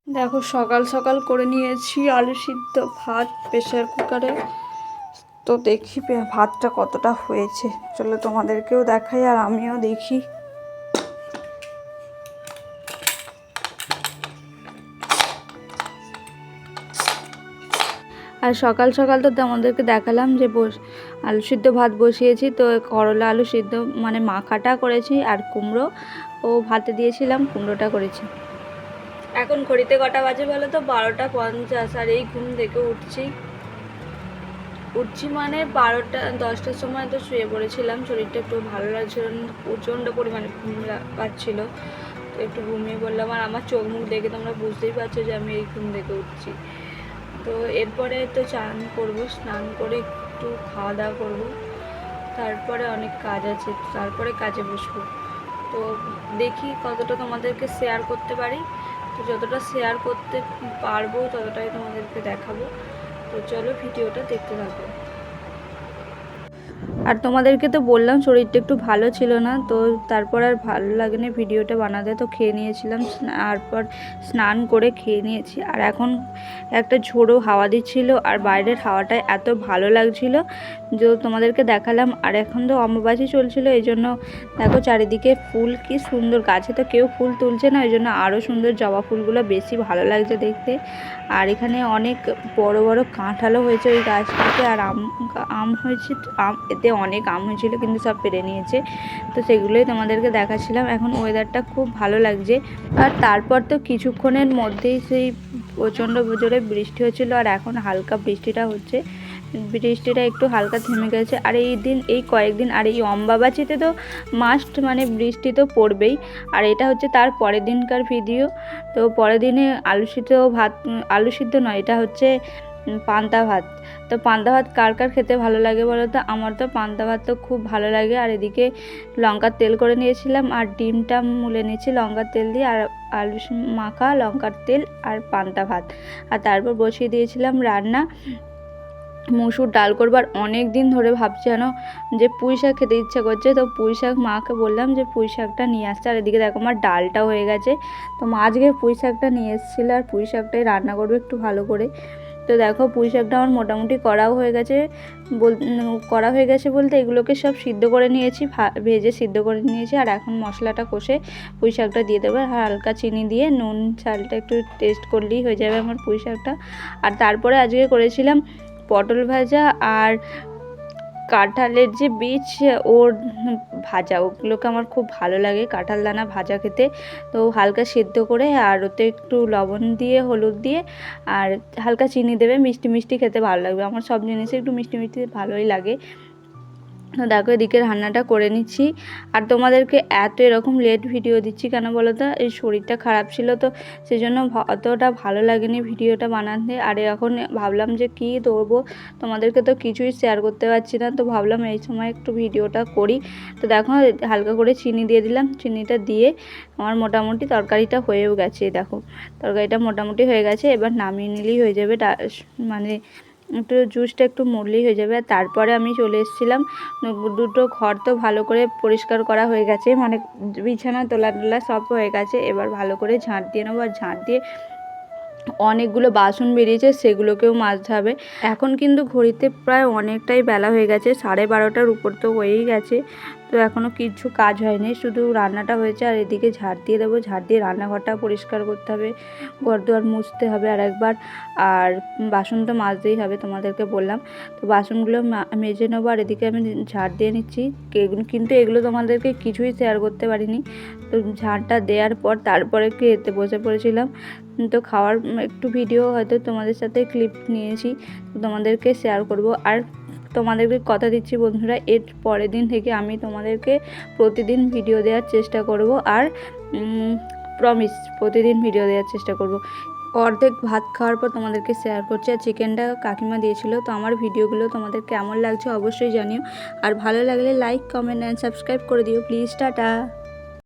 দেখো সকাল সকাল করে নিয়েছি আলু সিদ্ধ ভাত প্রেসার কুকারে। তো দেখি ভাতটা কতটা হয়েছে, চলো তোমাদেরকেও দেখাই আর আমিও দেখি। আর সকাল সকাল তো তোমাদেরকে দেখালাম যে আলু সিদ্ধ ভাত বসিয়েছি। তো করলা আলু সিদ্ধ মানে মাখাটা করেছি, আর কুমড়ো ও ভাতে দিয়েছিলাম, কুমড়োটা করেছি। এখন ঘড়িতে কটা বাজে বলো তো? 12:50। আর এই ঘুম থেকে উঠছি মানে 10টার সময় তো শুয়ে পড়েছিলাম। শরীরটা একটু ভালো লাগছিল না, প্রচণ্ড পরিমাণে ঘুম পাচ্ছিল, তো একটু ঘুমিয়ে পড়লাম। আর আমার চোখ মুখ দেখে তোমরা বুঝতেই পারছো যে আমি এই ঘুম থেকে উঠছি। তো এরপরে তো চান করবো, স্নান করে একটু খাওয়া দাওয়া করবো, তারপরে অনেক কাজ আছে, তারপরে কাজে বসবো। তো দেখি কতটা তোমাদেরকে শেয়ার করতে পারি। তো যতটা শেয়ার করতে পারবো ততটাই তোমাদেরকে দেখাবো। তো চলো ভিডিওটা দেখতে থাকো। আর তোমাদেরকে তো বললাম শরীরটা একটু ভালো ছিল না, তো তারপর আর ভালো লাগেনি ভিডিওটা বানাতে। তো খেয়ে নিয়েছিলাম, তারপর স্নান করে খেয়ে নিয়েছি। আর এখন একটা ঝোড়ো হাওয়া দিচ্ছিল, আর বাইরের হাওয়াটায় এত ভালো লাগছিল যে তোমাদেরকে দেখালাম। আর এখন তো অমাবাসী চলছিল, এই জন্য দেখো চারিদিকে ফুল কি সুন্দর। গাছে তো কেউ ফুল তুলছে না, ওই জন্য আরও সুন্দর জবা ফুলগুলো বেশি ভালো লাগছে দেখতে। আর এখানে অনেক বড় বড় কাঁঠালও হয়েছে ওই গাছটাতে, আর আম হয়েছে। এতে অনেক আম হয়েছিল, কিন্তু সব পেরে নিয়েছে। তো সেগুলোই তোমাদেরকে দেখাচ্ছিলাম। এখন ওয়েদারটা খুব ভালো লাগছে। আর তারপর তো কিছুক্ষণের মধ্যেই সেই প্রচণ্ড জোরে বৃষ্টি হচ্ছিল, আর এখন হালকা বৃষ্টিটা হচ্ছে। বৃষ্টিটা একটু হালকা থেমে গেছে। আর এই কয়েকদিন আর এই অম্বাবাচিতে তো মাস্ট মানে বৃষ্টি তো পড়বেই। আর এটা হচ্ছে তার পরের দিনকার ভিডিও। তো পরের দিনে আলু সিদ্ধ নয়, এটা হচ্ছে পান্তা ভাত। তো পান্তা ভাত কার কার খেতে ভালো লাগে বলো তো? আমার তো পান্তা ভাত তো খুব ভালো লাগে। আর এদিকে লঙ্কার তেল করে নিয়েছিলাম, আর ডিমটা মুলে নিয়েছি লঙ্কার তেল দিয়ে, আর আলু মাখা, লঙ্কার তেল, আর পান্তা ভাত। আর তারপর বসিয়ে দিয়েছিলাম রান্না, মসুর ডাল করবার। অনেক দিন ধরে ভাবছি যেন যে পুঁই শাক খেতে ইচ্ছা করছে। তো পুঁই শাক মাকে বললাম যে পুঁই শাকটা নিয়ে আসছে। আর এদিকে দেখো আমার ডালটা হয়ে গেছে। তো মা আজকে পুঁই শাকটা নিয়ে এসেছিলো, আর পুঁই শাকটাই রান্না করবে একটু ভালো করে। তো দেখো পুঁই শাকটা আমার মোটামুটি করা হয়ে গেছে বলতে এগুলোকে সব সিদ্ধ করে নিয়েছি, ভেজে সিদ্ধ করে নিয়েছি। আর এখন মশলাটা কষে পুঁই শাকটা দিয়ে দেবো, আর হালকা চিনি দিয়ে নুন ঝালটা একটু টেস্ট করলেই হয়ে যাবে আমার পুঁই শাকটা। আর তারপরে আজকে করেছিলাম পটল ভাজা, আর কাঁঠালের যে বীজ ওর ভাজা, ওগুলোকে আমার খুব ভালো লাগে কাঁঠাল দানা ভাজা খেতে। তো হালকা সিদ্ধ করে, আর ওতে একটু লবণ দিয়ে, হলুদ দিয়ে, আর হালকা চিনি দেবে, মিষ্টি মিষ্টি খেতে ভালো লাগবে। আমার সব জিনিসে একটু মিষ্টি মিষ্টি ভালোই লাগে। তো দেখো এদিকে রান্নাটা করে নিচ্ছি। আর তোমাদেরকে এরকম লেট ভিডিও দিচ্ছি কেন বলো তো? এই শরীরটা খারাপ ছিল, তো সেই জন্য অতটা ভালো লাগেনি ভিডিওটা বানাতে। আর এখন ভাবলাম যে কী করবো, তোমাদেরকে তো কিছুই শেয়ার করতে পারছি না। তো ভাবলাম এই সময় একটু ভিডিওটা করি। তো দেখো হালকা করে চিনি দিয়ে দিলাম, চিনিটা দিয়ে আমার মোটামুটি তরকারিটা হয়েও গেছে। দেখো তরকারিটা মোটামুটি হয়ে গেছে, এবার নামিয়ে নিলেই হয়ে যাবে। মানে একটু জুসটা একটু মরলেই হয়ে যাবে। আর তারপরে আমি চলে এসেছিলাম, দুটো ঘর তো ভালো করে পরিষ্কার করা হয়ে গেছে, মানে বিছানা তোলা সব হয়ে গেছে। এবার ভালো করে ঝাঁট দিয়ে নেবো, আর ঝাঁট দিয়ে অনেকগুলো বাসন বেরিয়েছে সেগুলোকেও মাজতে হবে। এখন কিন্তু ঘড়িতে প্রায় অনেকটাই বেলা হয়ে গেছে, 12:30টার উপর তো হয়েই গেছে। তো এখনও কিছু কাজ হয়নি, শুধু রান্নাটা হয়েছে। আর এদিকে ঝাড় দিয়ে দেবো, ঝাড় দিয়ে রান্নাঘরটা পরিষ্কার করতে হবে, ঘর দুয়ার মুছতে হবে আর একবার। আর বাসন তো মাজতেই হবে, তোমাদেরকে বললাম। তো বাসনগুলো মেজে নেবো, আর এদিকে আমি ঝাড় দিয়ে নিচ্ছি। কিন্তু এগুলো তোমাদেরকে কিছুই শেয়ার করতে পারিনি। তো ঝাড়টা দেওয়ার পর তারপরে খেতে বসে পড়েছিলাম। তো খাওয়ার একটু ভিডিও হয়তো তোমাদের সাথে ক্লিপ নিয়েছি, তোমাদেরকে শেয়ার করব। আর তোমাদেরকে কথা দিচ্ছি বন্ধুরা, এর পরের দিন থেকে আমি তোমাদেরকে প্রতিদিন ভিডিও দেওয়ার চেষ্টা করব। আর প্রমিস প্রতিদিন ভিডিও দেওয়ার চেষ্টা করব। অর্ধেক ভাত খাওয়ার পর তোমাদেরকে শেয়ার করছি। আর চিকেনটা কাকিমা দিয়েছিল। তো আমার ভিডিওগুলো তোমাদের কেমন লাগছে অবশ্যই জানিও। আর ভালো লাগলে লাইক, কমেন্ট অ্যান্ড সাবস্ক্রাইব করে দিও প্লিজ। টাটা।